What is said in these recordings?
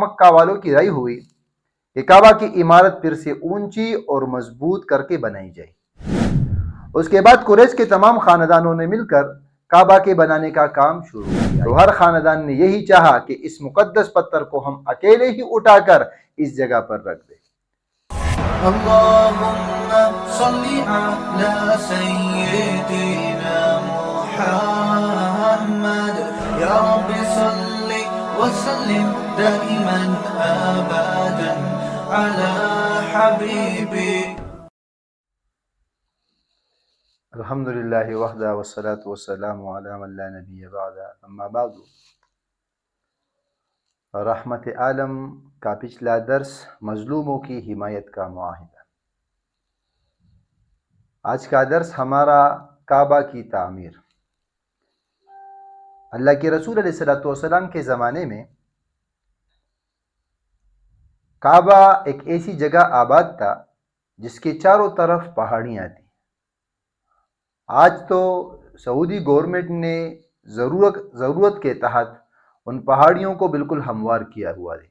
مکہ والوں کی رائے ہوئی کہ کعبہ کی عمارت پھر سے اونچی اور مضبوط کر کے بنائی جائے۔ اس کے بعد قریش کے تمام خاندانوں نے مل کر کعبہ کے بنانے کا کام شروع کیا۔ تو ہر خاندان نے یہی چاہا کہ اس مقدس پتھر کو ہم اکیلے ہی اٹھا کر اس جگہ پر رکھ دیں۔ اللهم صل على سيدنا محمد يا رب صل وسلم دائما أبدا على حبيبي الحمدللہ وحدہ والصلاة والسلام علی من لا نبی بعد، اما بعد۔ رحمت عالم کا پچھلا درس مظلوموں کی حمایت کا معاہدہ۔ آج کا درس ہمارا کعبہ کی تعمیر۔ اللہ کے رسول علیہ السلام کے زمانے میں کعبہ ایک ایسی جگہ آباد تھا جس کے چاروں طرف پہاڑیاں تھیں۔ آج تو سعودی گورنمنٹ نے ضرورت کے تحت ان پہاڑیوں کو بالکل ہموار کیا ہوا ہے،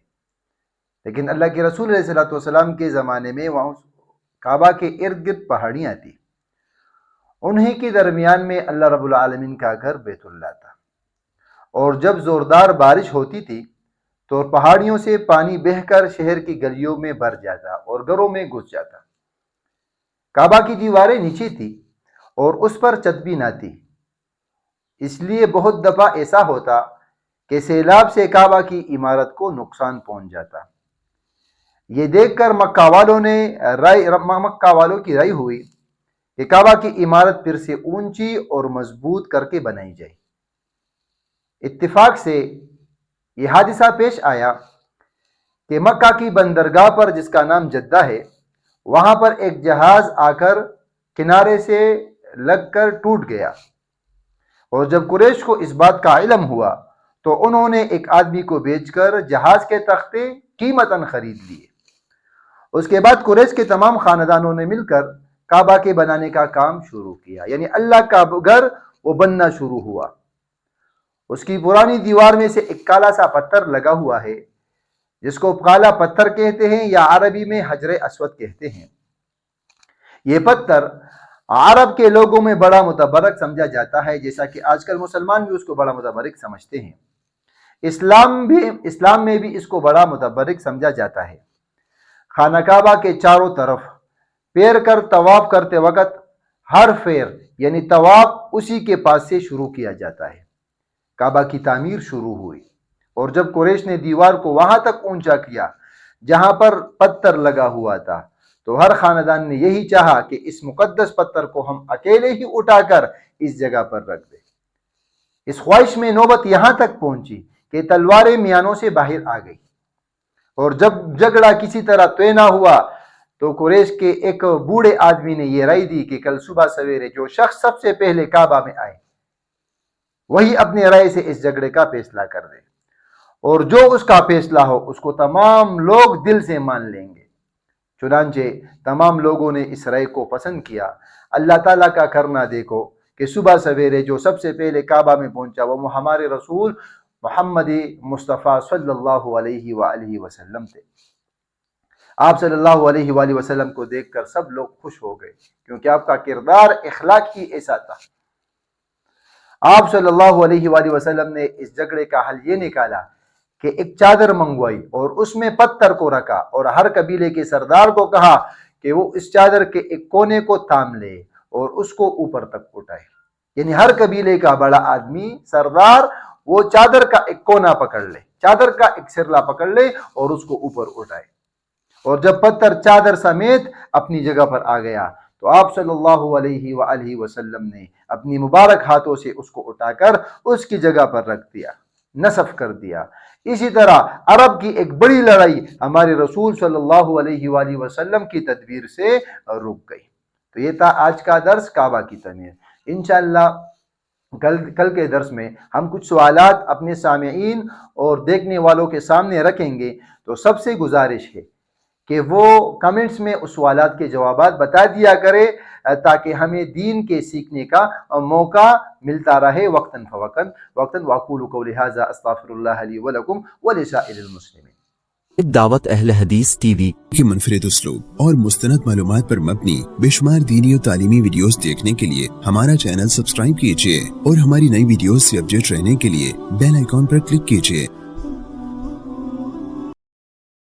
لیکن اللہ کے رسول علیہ السلام کے زمانے میں وہاں کعبہ کے ارد گرد پہاڑیاں تھیں۔ انہی کے درمیان میں اللہ رب العالمین کا گھر بیت اللہ تھا، اور جب زوردار بارش ہوتی تھی تو پہاڑیوں سے پانی بہہ کر شہر کی گلیوں میں بھر جاتا اور گھروں میں گھس جاتا۔ کعبہ کی دیواریں نیچے تھی اور اس پر چھت بھی نہ تھی، اس لیے بہت دفعہ ایسا ہوتا کہ سیلاب سے کعبہ کی عمارت کو نقصان پہنچ جاتا۔ یہ دیکھ کر مکہ والوں کی رائے ہوئی کہ کعبہ کی عمارت پھر سے اونچی اور مضبوط کر کے بنائی جائے۔ اتفاق سے یہ حادثہ پیش آیا کہ مکہ کی بندرگاہ پر، جس کا نام جدہ ہے، وہاں پر ایک جہاز آ کر کنارے سے لگ کر ٹوٹ گیا، اور جب قریش کو اس بات کا علم ہوا تو انہوں نے ایک آدمی کو بھیج کر جہاز کے تختے قیمتاً خرید لیے۔ اس کے بعد قریش کے تمام خاندانوں نے مل کر کعبہ کے بنانے کا کام شروع کیا، یعنی اللہ کا گھر وہ بننا شروع ہوا۔ اس کی پرانی دیوار میں سے ایک کالا سا پتھر لگا ہوا ہے، جس کو کالا پتھر کہتے ہیں یا عربی میں حجر اسود کہتے ہیں۔ یہ پتھر عرب کے لوگوں میں بڑا متبرک سمجھا جاتا ہے، جیسا کہ آج کل مسلمان بھی اس کو بڑا متبرک سمجھتے ہیں۔ اسلام میں بھی اس کو بڑا متبرک سمجھا جاتا ہے۔ خانہ کعبہ کے چاروں طرف پیر کر طواف کرتے وقت ہر پیر یعنی طواف اسی کے پاس سے شروع کیا جاتا ہے۔ کعبہ کی تعمیر شروع ہوئی، اور جب قریش نے دیوار کو وہاں تک اونچا کیا جہاں پر پتھر لگا ہوا تھا، تو ہر خاندان نے یہی چاہا کہ اس مقدس پتھر کو ہم اکیلے ہی اٹھا کر اس جگہ پر رکھ دیں۔ اس خواہش میں نوبت یہاں تک پہنچی کہ تلواریں میانوں سے باہر آ گئی، اور جب جھگڑا کسی طرح طے نہ ہوا تو قریش کے ایک بوڑھے آدمی نے یہ رائے دی کہ کل صبح سویرے جو شخص سب سے پہلے کعبہ میں آئے وہی اپنے رائے سے اس جھگڑے کا فیصلہ کر دے، اور جو اس کا فیصلہ ہو اس کو تمام لوگ دل سے مان لیں گے۔ چنانچہ تمام لوگوں نے اس رائے کو پسند کیا۔ اللہ تعالیٰ کا کرنا دیکھو کہ صبح سویرے جو سب سے پہلے کعبہ میں پہنچا وہ ہمارے رسول محمد مصطفیٰ صلی اللہ علیہ وآلہ وسلم تھے۔ آپ صلی اللہ علیہ وآلہ وسلم کو دیکھ کر سب لوگ خوش ہو گئے، کیونکہ آپ کا کردار اخلاق ہی ایسا تھا۔ آپ صلی اللہ علیہ وآلہ وسلم نے اس جھگڑے کا حل یہ نکالا کہ ایک چادر منگوائی اور اس میں پتھر کو رکھا، اور ہر قبیلے کے سردار کو کہا کہ وہ اس چادر کے ایک کونے کو تھام لے اور اس کو اوپر تک اٹھائے، یعنی ہر قبیلے کا بڑا آدمی سردار وہ چادر کا ایک کونا پکڑ لے، چادر کا ایک سرلا پکڑ لے اور اس کو اوپر اٹھائے، اور جب پتھر چادر سمیت اپنی جگہ پر آ گیا تو آپ صلی اللہ علیہ وآلہ وسلم نے اپنی مبارک ہاتھوں سے اس کو اٹھا کر اس کی جگہ پر رکھ دیا، نصب کر دیا۔ اسی طرح عرب کی ایک بڑی لڑائی ہمارے رسول صلی اللہ علیہ وآلہ وسلم کی تدبیر سے رک گئی۔ تو یہ تھا آج کا درس کعبہ کی تعمیر۔ انشاءاللہ کل کے درس میں ہم کچھ سوالات اپنے سامعین اور دیکھنے والوں کے سامنے رکھیں گے، تو سب سے گزارش ہے کہ وہ کمنٹس میں اس سوالات کے جوابات بتا دیا کرے تاکہ ہمیں دین کے سیکھنے کا موقع ملتا رہے وقتاً فوقتاً۔ واقول قولی ھذا استغفر اللہ لی ولکم ولسائر المسلمین۔ دعوت اہل حدیث ٹی وی کی منفرد اسلوب اور مستند معلومات پر مبنی بے شمار دینی اور تعلیمی ویڈیوز دیکھنے کے لیے ہمارا چینل سبسکرائب کیجیے اور ہماری نئی ویڈیوز سے اپڈیٹ رہنے کے لیے بیل آئیکن پر کلک کیجیے۔